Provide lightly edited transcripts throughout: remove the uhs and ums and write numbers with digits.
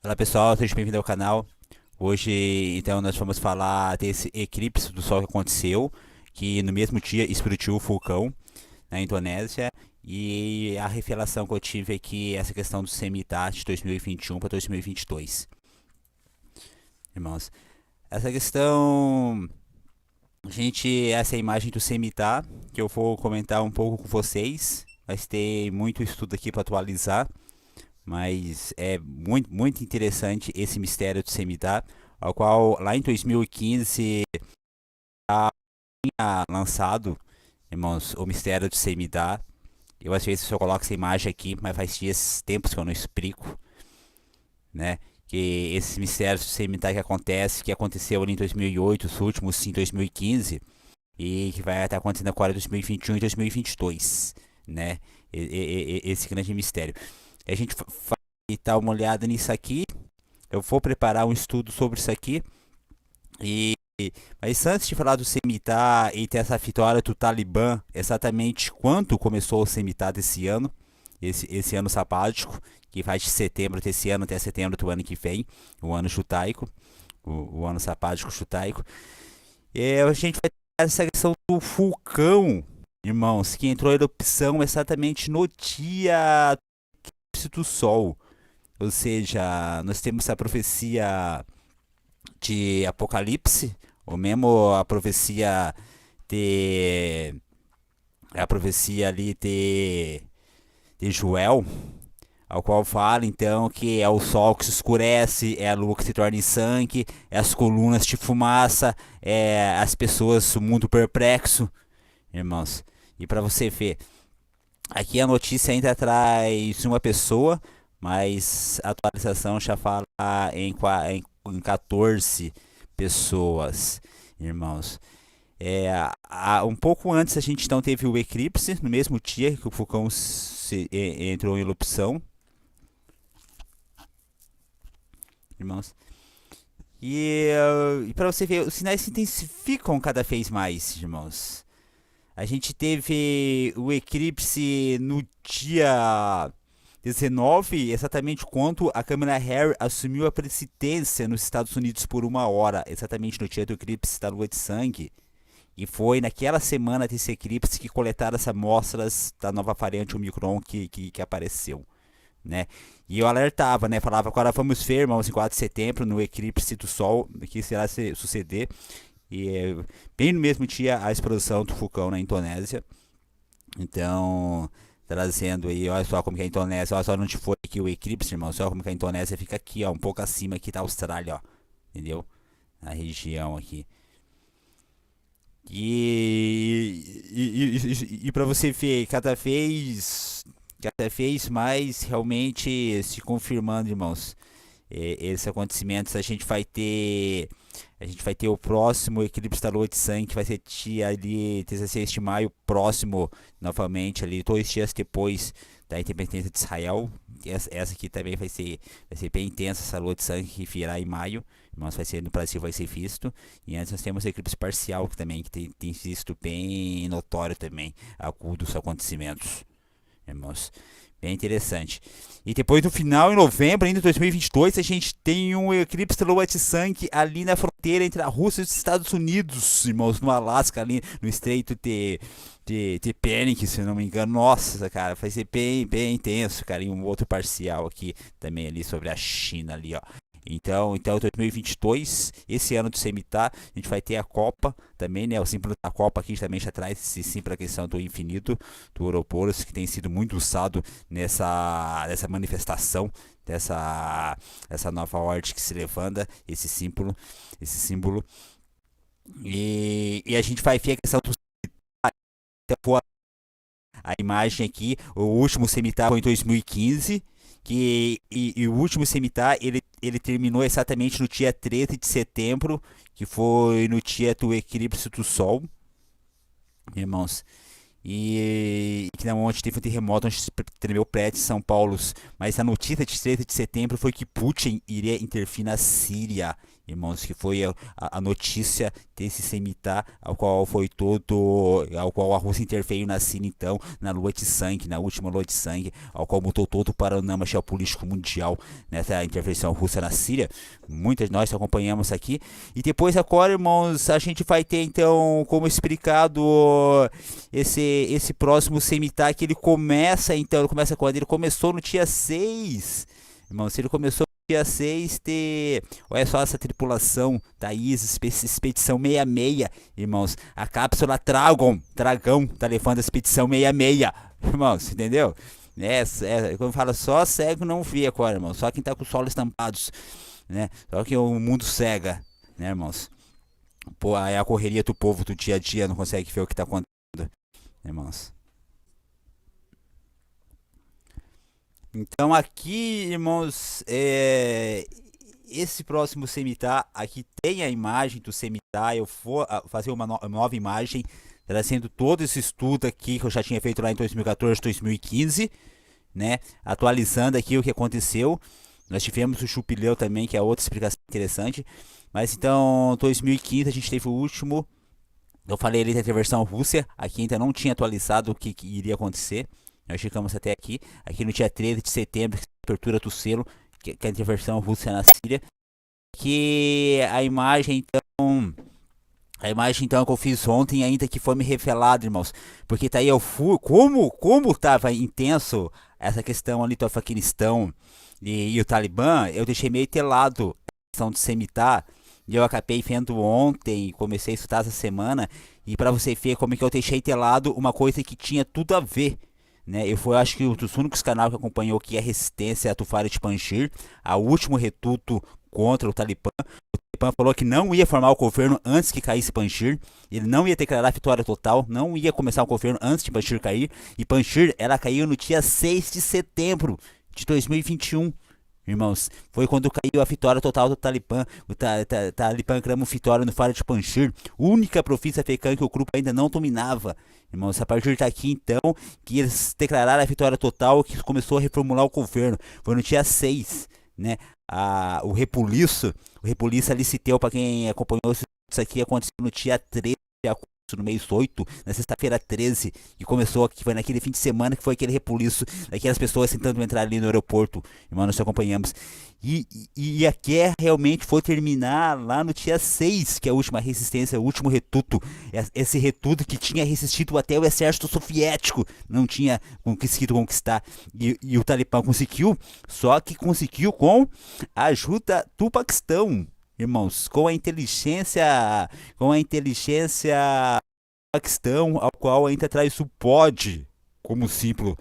Olá pessoal, seja bem-vindo ao canal. Hoje então nós vamos falar desse eclipse do Sol que aconteceu, que no mesmo dia explodiu o vulcão na Indonésia, e a revelação que eu tive é que essa questão do semitar de 2021 para 2022. Irmãos, essa questão, essa imagem do semitar que eu vou comentar um pouco com vocês, mas tem muito estudo aqui para atualizar. Mas é muito interessante esse mistério do Semitar, ao qual lá em 2015 tinha lançado, irmãos, o mistério do Semitar. Eu às vezes só coloco essa imagem aqui, mas faz dias, tempos que eu não explico, né? Que esses mistérios do Semitar que aconteceu ali em 2008, os últimos em 2015, e que vai estar acontecendo agora em 2021 e 2022, né? Esse grande mistério. A gente vai dar uma olhada nisso aqui. Eu vou preparar um estudo sobre isso aqui. E mas antes de falar do Semitar e ter essa vitória do Talibã, exatamente quando começou o Semitar desse ano, esse ano sabático, que vai de setembro desse ano até setembro do ano que vem, o ano judaico, o ano sabático judaico. E a gente vai ter essa questão do vulcão, irmãos, que entrou em erupção exatamente no dia do Sol. Ou seja, nós temos a profecia de Apocalipse, ou mesmo a profecia de a profecia ali de Joel, ao qual fala então que é o sol que se escurece, é a lua que se torna em sangue, é as colunas de fumaça, é as pessoas, o mundo perplexo, irmãos. E para você ver, aqui a notícia ainda traz uma pessoa, mas a atualização já fala em 14 pessoas, irmãos. Um pouco antes a gente então teve o eclipse, no mesmo dia que o vulcão entrou em erupção, irmãos. E para você ver, os sinais se intensificam cada vez mais, irmãos. A gente teve o eclipse no dia 19, exatamente quando a Kamala Harris assumiu a presidência nos Estados Unidos por 1 hora, exatamente no dia do eclipse da lua de sangue. E foi naquela semana desse eclipse que coletaram as amostras da nova variante Omicron que apareceu, né? E eu alertava, né? Falava, agora vamos ver, irmãos, em 4 de setembro, no eclipse do Sol, que será suceder. E bem no mesmo dia a explosão do vulcão na Indonésia. Então, trazendo aí, olha só como que a Indonésia, olha só onde foi aqui o eclipse, irmão. Olha como que a Indonésia fica aqui, ó, um pouco acima aqui da Austrália, ó. Entendeu? Na região aqui. E para você ver, cada vez mais realmente se confirmando, irmãos, esses acontecimentos. A gente vai ter o próximo eclipse da lua de sangue, que vai ser dia ali 16 de maio, próximo novamente ali 2 dias depois da independência de Israel. Essa aqui também vai ser bem intensa, essa lua de sangue que virá em maio, mas vai ser no Brasil, vai ser visto. E antes nós temos o eclipse parcial que também que tem visto bem notório também agudo dos acontecimentos, irmãos. Bem interessante. E depois no final, em novembro ainda de 2022, a gente tem um eclipse da lua de sangue ali na fronteira entre a Rússia e os Estados Unidos, irmãos, no Alasca, ali no estreito de Penick, se não me engano. Nossa, cara, vai ser bem intenso, cara. E um outro parcial aqui também ali sobre a China ali, ó. Então 2022, esse ano do Semitar, a gente vai ter a Copa também, né? O símbolo da Copa aqui também já traz esse símbolo, a questão do infinito, do Ouroboros, que tem sido muito usado nessa manifestação, essa nova ordem que se levanta, esse símbolo. E a gente vai ver a questão do a imagem aqui, o último Semitar foi em 2015, e o último Semitar ele terminou exatamente no dia 13 de setembro, que foi no dia do eclipse do Sol, irmãos. E que na onde teve um terremoto onde tremeu o prédio em São Paulo. Mas a notícia de 13 de setembro foi que Putin iria intervir na Síria. irmãos, que foi a notícia desse semitar, ao qual a Rússia interferiu na Síria, então, na lua de sangue, na última lua de sangue, ao qual mudou todo o panorama geopolítico mundial nessa intervenção russa na Síria. Muitas de nós acompanhamos aqui. E depois agora, irmãos, a gente vai ter então, como explicado, esse próximo semitar que ele começa, então, quando ele começou no dia 6. Irmãos, ele começou dia 6 ter, olha só essa tripulação da ISIS, expedição 66, irmãos, a cápsula Dragão tá levando a expedição 66, irmãos, entendeu? Quando fala só cego não vê agora, irmãos, só quem tá com os olhos tampados, né? Só que o mundo cega, né, irmãos? Pô, aí a correria do povo do dia a dia não consegue ver o que tá acontecendo, irmãos. Então aqui, irmãos, esse próximo semitar, aqui tem a imagem do semitar. Eu vou fazer uma nova imagem, trazendo todo esse estudo aqui que eu já tinha feito lá em 2014, 2015, né? Atualizando aqui o que aconteceu. Nós tivemos o Chupileu também, que é outra explicação interessante. Mas então, 2015 a gente teve o último. Eu falei ali da intervenção Rússia, aqui ainda não tinha atualizado o que iria acontecer. Nós ficamos até aqui. Aqui no dia 13 de setembro, abertura do selo, que é a intervenção Rússia na Síria. Que a imagem então que eu fiz ontem ainda que foi me revelado, irmãos. Porque tá aí eu fui, como tava intenso essa questão ali do Afeganistão e o Talibã, eu deixei meio telado a questão de semitar. E eu acabei vendo ontem, comecei a estudar essa semana, e para você ver como é que eu deixei telado uma coisa que tinha tudo a ver, né? Acho que um dos únicos canais que acompanhou aqui é a resistência a Tufara de Panjshir, a último reduto contra o Talibã. O Talibã falou que não ia formar o governo antes que caísse Panjshir, ele não ia declarar vitória total, não ia começar o governo antes de Panjshir cair, e Panjshir ela caiu no dia 6 de setembro de 2021. Irmãos, foi quando caiu a vitória total do Talibã. O Talibã clamou vitória no Faro de Panjshir, única província africana que o grupo ainda não dominava. Irmãos, a partir daqui então, que eles declararam a vitória total, que começou a reformular o governo. Foi no dia 6, né? O repuliço ali citeu, para quem acompanhou isso aqui, aconteceu no dia 13 de agosto, no mês 8, na sexta-feira 13, que começou, que foi naquele fim de semana, que foi aquele repuliço daquelas pessoas tentando entrar ali no aeroporto, irmão, nós acompanhamos. E a guerra realmente foi terminar lá no dia 6, que é a última resistência, o último reduto. Esse reduto que tinha resistido até o exército soviético não tinha conseguido conquistar. E o Talibã conseguiu, só que conseguiu com a ajuda do Paquistão. Irmãos, com a inteligência Paquistão, ao qual ainda traz o POD como símbolo,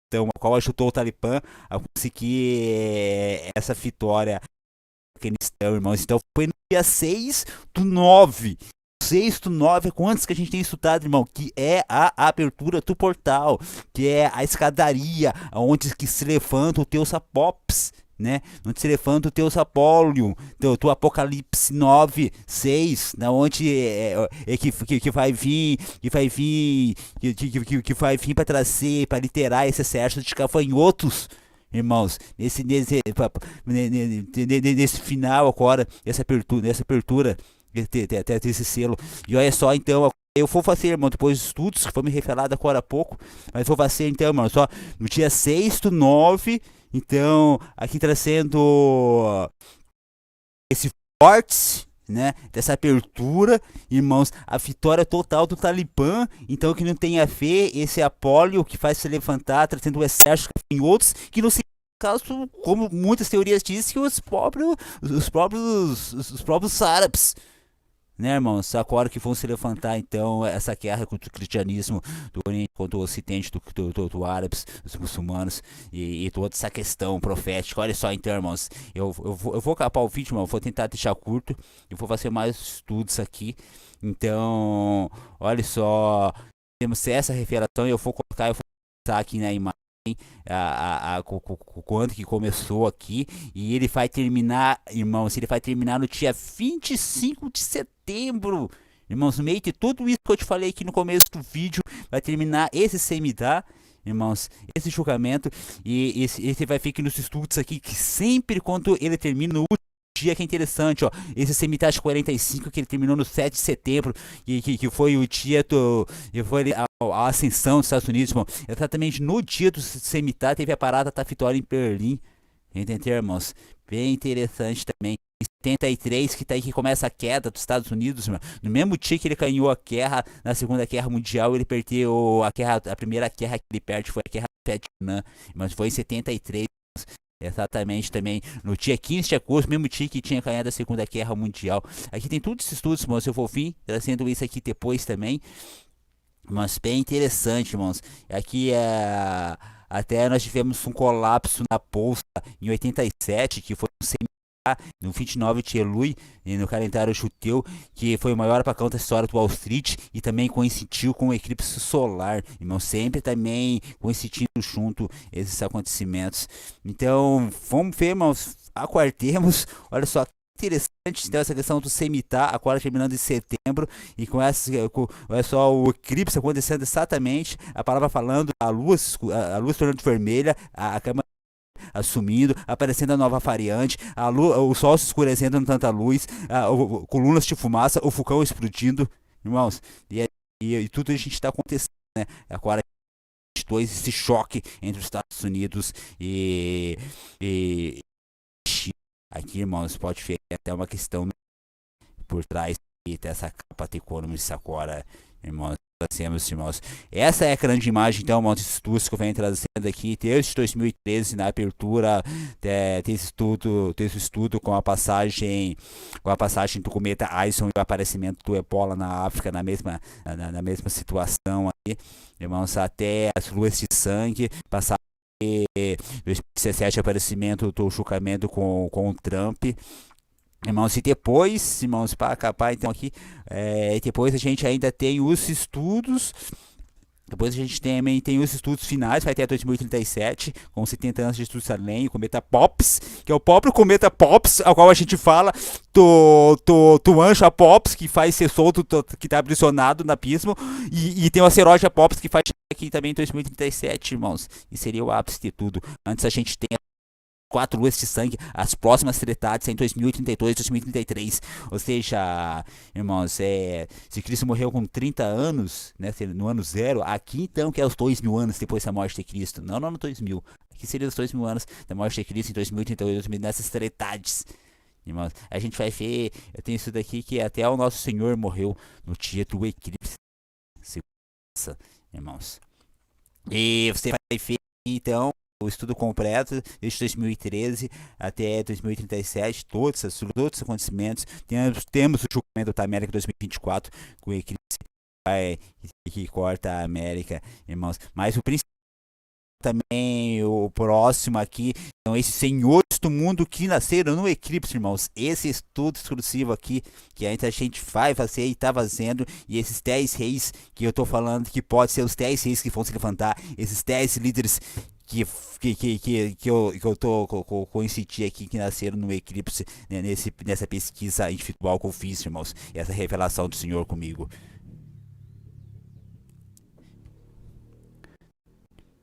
então, ao qual ajudou o Talibã a conseguir essa vitória no Afeganistão, irmãos. Então, foi no dia 6 do 9. 6 do 9 é quantos que a gente tem estudado, irmão? Que é a abertura do portal, que é a escadaria, onde que se levanta o Deus Apops, né? Onde se levanta o Deus Apólio, do Apocalipse 9, 6, na onde que vai vir, que vai vir para trazer, para literar esse exército de gafanhotos, irmãos, nesse final agora, nessa abertura desse selo. E olha só, então, eu vou fazer, irmão, depois dos estudos, que foi me revelado agora há pouco, mas vou fazer, então, irmão, só no dia 6 do 9, então, aqui trazendo esse vórtice, né, dessa abertura, irmãos, a vitória total do Talibã, então que não tem a ver esse Apólio que faz se levantar, trazendo o exército em outros, que não se caso, como muitas teorias dizem, que os próprios árabes, né, irmãos, agora que vão se levantar então essa guerra contra o cristianismo do Oriente, contra o Ocidente, do árabes, dos muçulmanos e toda essa questão profética. Olha só, então, irmãos, eu vou capar o vídeo, irmão, vou tentar deixar curto, eu vou fazer mais estudos aqui. Então, olha só, temos essa revelação e eu vou colocar aqui na imagem quando que começou aqui, e ele vai terminar, irmãos, ele vai terminar no dia 25 de setembro, irmãos, no meio de tudo isso que eu te falei aqui no começo do vídeo, vai terminar esse semitar, irmãos, esse julgamento, e esse vai ficar nos estudos aqui, que sempre quando ele termina no último dia que é interessante, ó. Esse Cemitério 45 que ele terminou no 7 de setembro, que foi o dia que foi a ascensão dos Estados Unidos, irmão. Exatamente no dia do Cemitério teve a parada da vitória em Berlim. Entendeu, irmãos? Bem interessante também. 73 que tá aí que começa a queda dos Estados Unidos, irmão. No mesmo dia que ele ganhou a guerra, na Segunda Guerra Mundial, ele perdeu a primeira guerra que ele perde foi a Guerra do Vietnã, mas foi em 73. Exatamente, também no dia 15 de agosto, mesmo dia que tinha ganhado a Segunda Guerra Mundial. Aqui tem todos esses estudos, irmãos. Eu vou vir trazendo isso aqui depois também. Mas bem interessante, irmãos. Aqui até nós tivemos um colapso na bolsa em 87, que foi no 29 de Elul, no calendário judeu, que foi o maior apagão da história do Wall Street e também coincidiu com o eclipse solar, irmão, sempre também coincidindo junto esses acontecimentos. Então, vamos ver, irmãos, aguardemos, olha só, interessante, então, essa questão do Shemitah, agora terminando em setembro, e olha só, o eclipse acontecendo exatamente, a palavra falando, a luz tornando vermelha, a câmera assumindo, aparecendo a nova variante, o sol se escurecendo com tanta luz, colunas de fumaça, o vulcão explodindo, irmãos, e tudo a gente está acontecendo, né? Agora esse choque entre os Estados Unidos e China. Aqui, irmãos, pode ver até uma questão por trás dessa capa de Economist agora, irmãos. Irmãos. Essa é a grande imagem, então, irmãos, desses estudos que eu venho trazendo aqui, desde 2013, na abertura desse estudo com a passagem do cometa Aison e o aparecimento do Ebola na África, na mesma situação aí, irmãos, até as luas de sangue, passar 2017, aparecimento do julgamento com o Trump. Irmãos, e depois, irmãos, para acabar então aqui, depois a gente ainda tem os estudos, depois a gente também tem os estudos finais, vai até 2037, com 70 anos de estudos além, o cometa Pops, que é o próprio cometa Pops, ao qual a gente fala do anjo Pops, que faz ser solto, que está aprisionado no abismo, e tem o asteroide Pops, que faz aqui também em 2037, irmãos, e seria o ápice de tudo. Antes a gente tem 4 luas de sangue, as próximas tretadas em 2032, 2033. Ou seja, irmãos, se Cristo morreu com 30 anos, né, no ano 0, aqui então que é os 2000 anos depois da morte de Cristo. Não no ano 2000. Aqui seria os 2000 anos da morte de Cristo em 2032, 2000, nessas tretadas. Irmãos, a gente vai ver, eu tenho isso daqui que até o nosso Senhor morreu no dia do eclipse. Irmãos. E você vai ver então o estudo completo desde 2013 até 2037, todos os acontecimentos. Temos o julgamento da América 2024, com o eclipse que corta a América, irmãos. Mas o principal também, o próximo aqui, são esses senhores do mundo que nasceram no eclipse, irmãos. Esse estudo exclusivo aqui, que a gente vai fazer e está fazendo, e esses 10 reis que eu estou falando, que pode ser os 10 reis que vão se levantar, esses 10 líderes que eu tô coincidi aqui, que nasceram no eclipse, né, nessa pesquisa individual que eu fiz, irmãos, essa revelação do Senhor comigo.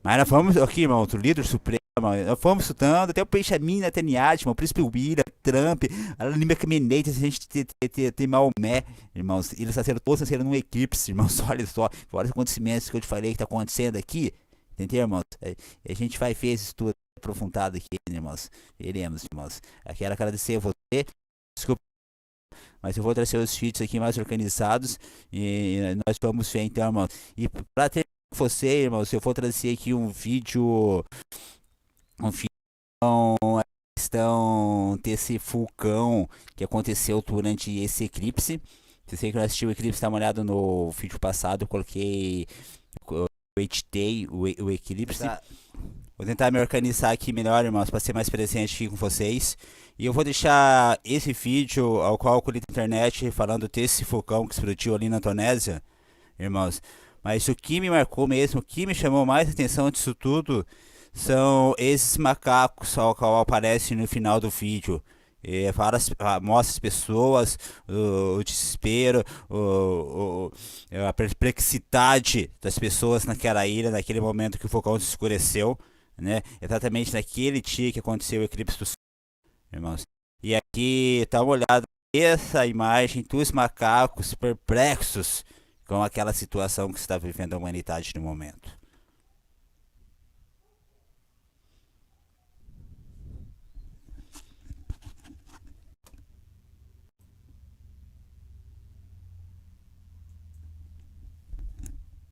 Mas nós fomos aqui, irmão, o líder supremo, nós fomos estudando até o Benjamin Netanyahu, o príncipe William, Trump, a Lima Khamenei, a gente tem Maomé, irmãos, eles todos nasceram no eclipse, irmãos, olha só, fora os acontecimentos que eu te falei que está acontecendo aqui. Entendeu, irmãos? A gente vai ver esse estudo aprofundado aqui, irmãos. Veremos, irmãos. Eu quero agradecer a você. Desculpa, mas eu vou trazer os vídeos aqui mais organizados. E nós vamos ver então, irmãos. E para ter você, irmãos, eu vou trazer aqui um vídeo. A questão desse vulcão que aconteceu durante esse eclipse. Se você que não assistiu o eclipse, dá uma olhada no vídeo passado. Eu coloquei. Editei o eclipse. Vou tentar me organizar aqui melhor, irmãos, para ser mais presente aqui com vocês. E eu vou deixar esse vídeo ao qual eu colhi na internet falando desse vulcão que explodiu ali na Indonésia, irmãos. Mas o que me marcou mesmo, o que me chamou mais atenção disso tudo, são esses macacos ao qual aparecem no final do vídeo. Mostra as pessoas, o desespero, a perplexidade das pessoas naquela ilha, naquele momento que o vulcão se escureceu, né? Exatamente naquele dia que aconteceu o eclipse do Sol, irmãos. E que dá uma olhada essa imagem dos macacos perplexos com aquela situação que está vivendo a humanidade no momento.